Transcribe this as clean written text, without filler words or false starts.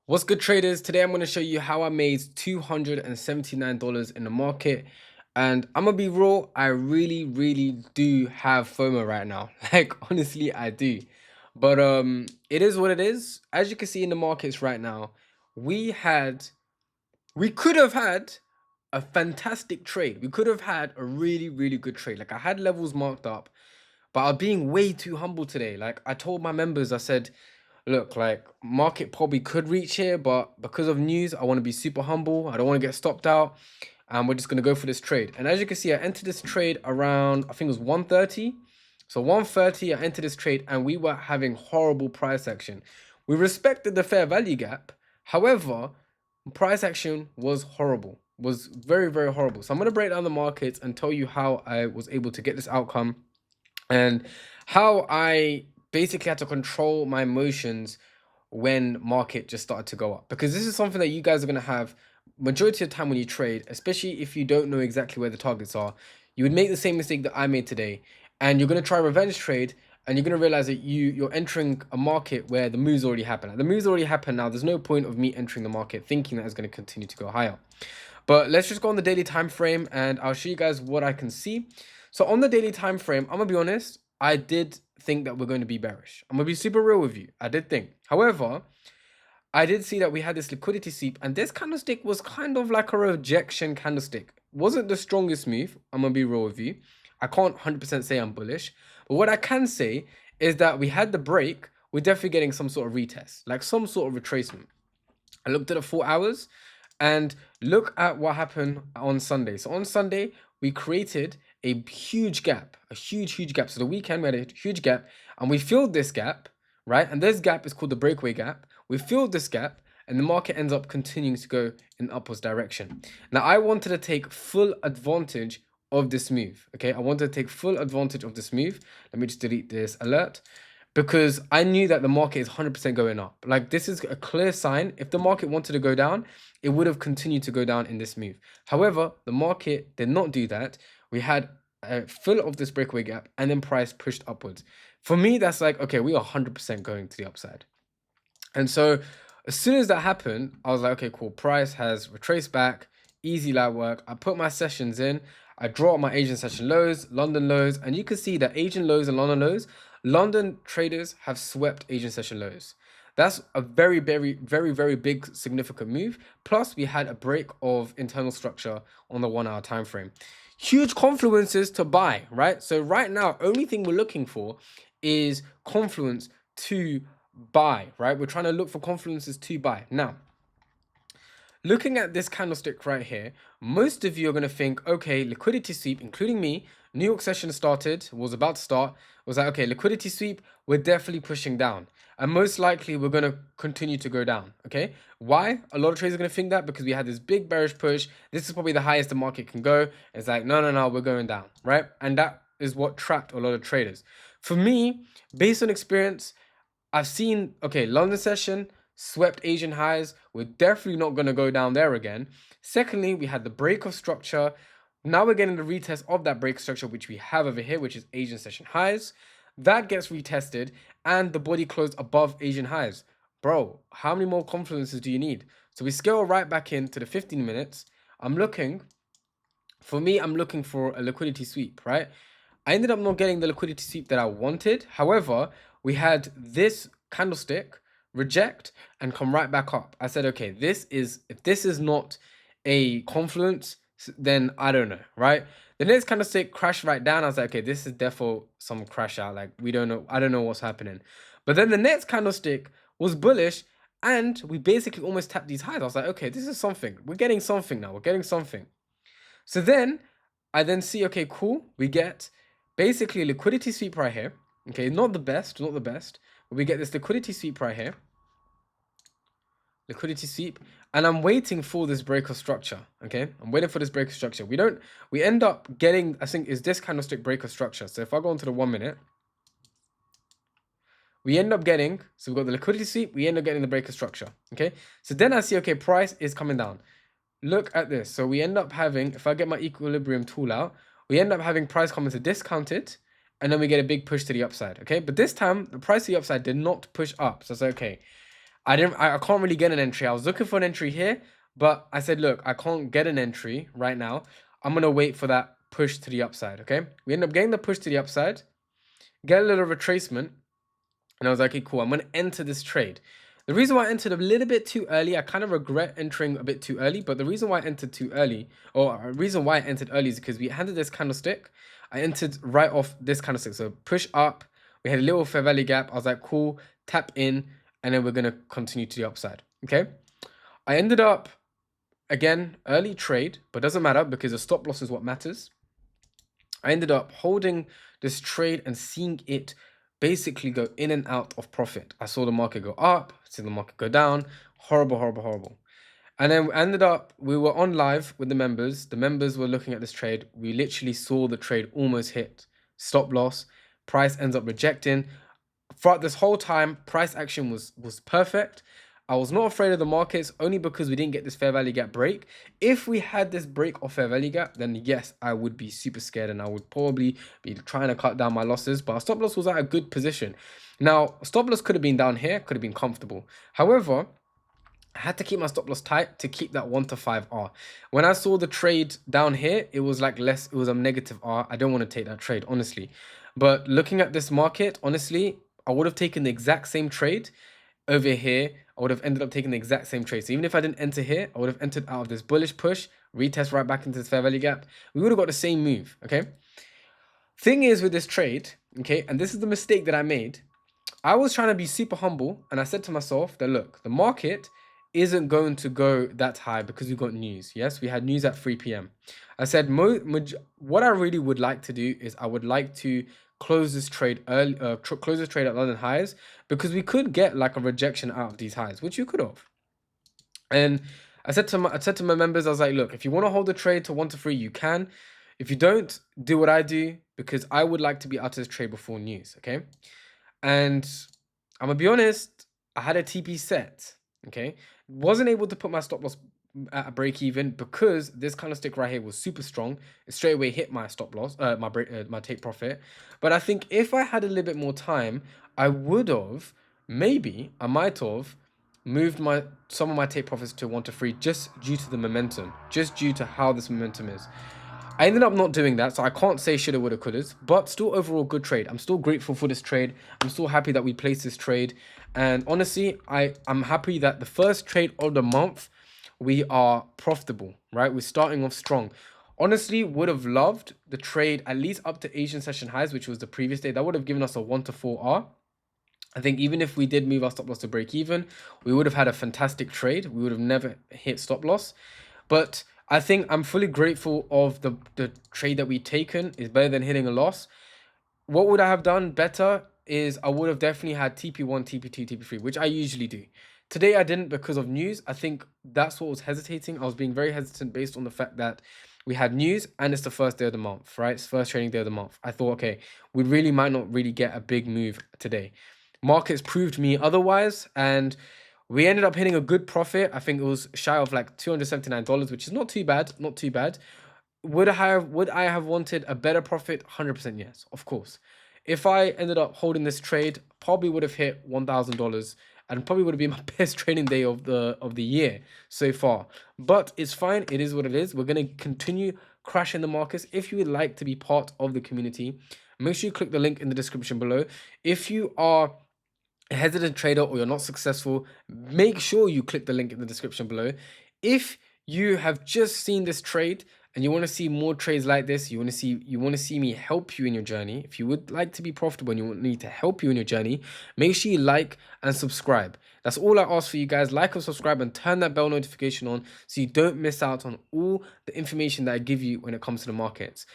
What's good, traders? Today I'm going to show you how I made $279 in the market. And I'm going to be real, I really do have FOMO right now. Like, honestly, I do. But it is what it is. As you can see in the markets right now, we could have had a fantastic trade. We could have had a really good trade. Like, I had levels marked up, but I'm being way too humble today. Like, I told my members, I said, look, like, market probably could reach here, but because of news, I want to be super humble. I don't want to get stopped out. And we're just going to go for this trade. And as you can see, I entered this trade around, I think it was 1:30. So 1:30, I entered this trade and we were having horrible price action. We respected the fair value gap. However, price action was horrible, was very horrible. So I'm going to break down the markets and tell you how I was able to get this outcome and how I basically had to control my emotions when market just started to go up, because this is something that you guys are going to have majority of the time when you trade, especially if you don't know exactly where the targets are. You would make the same mistake that I made today, and you're going to try a revenge trade, and you're going to realize that you're entering a market where the moves already happened. Like, the moves already happened now. There's no point of me entering the market thinking that it's going to continue to go higher. But let's just go on the daily time frame and I'll show you guys what I can see. So on the daily time frame, I'm gonna be honest, I did think that we're going to be bearish. I'm gonna be super real with you. I did think. However, I did see that we had this liquidity sweep, and this candlestick was kind of like a rejection candlestick. Wasn't the strongest move. I'm gonna be real with you. I can't 100% say I'm bullish, but what I can say is that we had the break. We're definitely getting some sort of retest, like some sort of retracement. I looked at the 4 hours and look at what happened on Sunday. So on Sunday, we created a huge gap, a huge gap. So the weekend, we had a huge gap and we filled this gap, right? And this gap is called the breakaway gap. We filled this gap and the market ends up continuing to go in upwards direction. Now, I wanted to take full advantage of this move, okay? I wanted to take full advantage of this move. Let me just delete this alert, because I knew that the market is 100% going up. Like, this is a clear sign. If the market wanted to go down, it would have continued to go down in this move. However, the market did not do that. We had a fill of this breakaway gap and then price pushed upwards. For me, that's like, okay, we are 100% going to the upside. And so as soon as that happened, I was like, okay, cool. Price has retraced back, easy light work. I put my sessions in. I draw up my Asian session lows, London lows, and you can see that Asian lows and London lows, London traders have swept Asian session lows. That's a very big significant move. Plus, we had a break of internal structure on the 1 hour time frame. Huge confluences to buy, right? So right now, only thing we're looking for is confluence to buy, right? We're trying to look for confluences to buy. Now, looking at this candlestick right here, most of you are going to think, okay, liquidity sweep, including me, New York session started, was about to start, was like, okay, liquidity sweep, we're definitely pushing down. And most likely we're going to continue to go down, okay? Why? A lot of traders are going to think that because we had this big bearish push. This is probably the highest the market can go. It's like, no, we're going down, right? And that is what trapped a lot of traders. For me, based on experience, I've seen, okay, London session swept Asian highs. We're definitely not going to go down there again. Secondly, we had the break of structure. Now we're getting the retest of that break structure, which we have over here, which is Asian session highs. That gets retested and the body closed above Asian highs. Bro, how many more confluences do you need? So we scale right back into the 15 minutes. I'm looking for a liquidity sweep, right? I ended up not getting the liquidity sweep that I wanted. However, we had this candlestick reject and come right back up. I said, okay, if this is not a confluence, then I don't know, right? The next candlestick crashed right down. I was like, okay, this is definitely some crash out. Like, we don't know. I don't know what's happening. But then the next candlestick was bullish and we basically almost tapped these highs. I was like, okay, this is something. We're getting something now. We're getting something. So then I then see, okay, cool. We get basically a liquidity sweep right here. Okay, not the best, but we get this liquidity sweep right here. Liquidity sweep. And I'm waiting for this break of structure. Okay, I'm waiting for this break of structure. We end up getting, I think, is this candlestick break of structure. So if I go into the 1 minute, we end up getting, so we've got the liquidity sweep, we end up getting the break of structure. Okay, so then I see, okay, price is coming down. Look at this. So we end up having, if I get my equilibrium tool out, we end up having price come into discounted, and then we get a big push to the upside, okay? But this time, the price to the upside did not push up. So I say, okay, I can't really get an entry. I was looking for an entry here, but I said, look, I can't get an entry right now. I'm gonna wait for that push to the upside. Okay, we end up getting the push to the upside, get a little retracement, and I was like, okay, cool, I'm gonna enter this trade. The reason why I entered a little bit too early, I kind of regret entering a bit too early, but the reason why I entered too early, or a reason why I entered early, is because we handed this candlestick. I entered right off this candlestick. So push up, we had a little fair value gap. I was like, cool, tap in, and then we're gonna continue to the upside. Okay. I ended up, again, early trade, but doesn't matter because the stop loss is what matters. I ended up holding this trade and seeing it basically go in and out of profit. I saw the market go up, see the market go down. Horrible, horrible, horrible. And then we ended up, we were on live with the members. The members were looking at this trade. We literally saw the trade almost hit stop loss. Price ends up rejecting. Throughout this whole time, price action was perfect. I was not afraid of the markets only because we didn't get this fair value gap break. If we had this break of fair value gap, then yes, I would be super scared and I would probably be trying to cut down my losses. But our stop loss was at a good position. Now, stop loss could have been down here, could have been comfortable. However, I had to keep my stop loss tight to keep that 1 to 5 R. When I saw the trade down here, it was like less, it was a negative R. I don't want to take that trade, honestly. But looking at this market, honestly, I would have taken the exact same trade over here. I would have ended up taking the exact same trade. So even if I didn't enter here, I would have entered out of this bullish push, retest right back into this fair value gap. We would have got the same move, okay? Thing is with this trade, okay, and this is the mistake that I made. I was trying to be super humble, and I said to myself that, look, the market isn't going to go that high because we got news. Yes, we had news at 3 p.m. I said, what I really would like to do is I would like to close this trade early, close this trade at London highs, because we could get like a rejection out of these highs, which you could have. And I said to my members, I was like, look, if you want to hold the trade to 1 to 3, you can. If you don't, do what I do, because I would like to be out of this trade before news, okay? And I'm gonna be honest, I had a TP set, okay? Wasn't able to put my stop loss at a break even because this kind of stick right here was super strong. It straight away hit my stop loss, my take profit. But I think if I had a little bit more time, I would have, maybe I might have moved some of my take profits to 1 to 3 just due to the momentum, just due to how this momentum is. I ended up not doing that, so I can't say shoulda, woulda, couldas, but still overall good trade. I'm still grateful for this trade. I'm still happy that we placed this trade. And honestly, I'm happy that the first trade of the month, we are profitable, right? We're starting off strong. Honestly, would have loved the trade at least up to Asian session highs, which was the previous day. That would have given us a 1 to 4 R. I think even if we did move our stop loss to break even, we would have had a fantastic trade. We would have never hit stop loss. But I think I'm fully grateful of the trade that we've taken. Is better than hitting a loss. What would I have done better is I would have definitely had TP1, TP2, TP3, which I usually do. Today I didn't because of news. I think that's what was hesitating. I was being very hesitant based on the fact that we had news and it's the first day of the month, right? It's first trading day of the month. I thought, okay, we really might not really get a big move today. Markets proved me otherwise, and we ended up hitting a good profit. I think it was shy of like $279, which is not too bad, not too bad. Would I have wanted a better profit? 100% yes, of course. If I ended up holding this trade, probably would have hit $1,000 and probably would have been my best trading day of the year so far. But it's fine. It is what it is. We're going to continue crashing the markets. If you would like to be part of the community, make sure you click the link in the description below. If you are a hesitant trader or you're not successful, make sure you click the link in the description below. If you have just seen this trade and you want to see more trades like this, you want to see me help you in your journey, if you would like to be profitable and you want me to help you in your journey, make sure you like and subscribe. That's all I ask for you guys. Like and subscribe and turn that bell notification on so you don't miss out on all the information that I give you when it comes to the markets.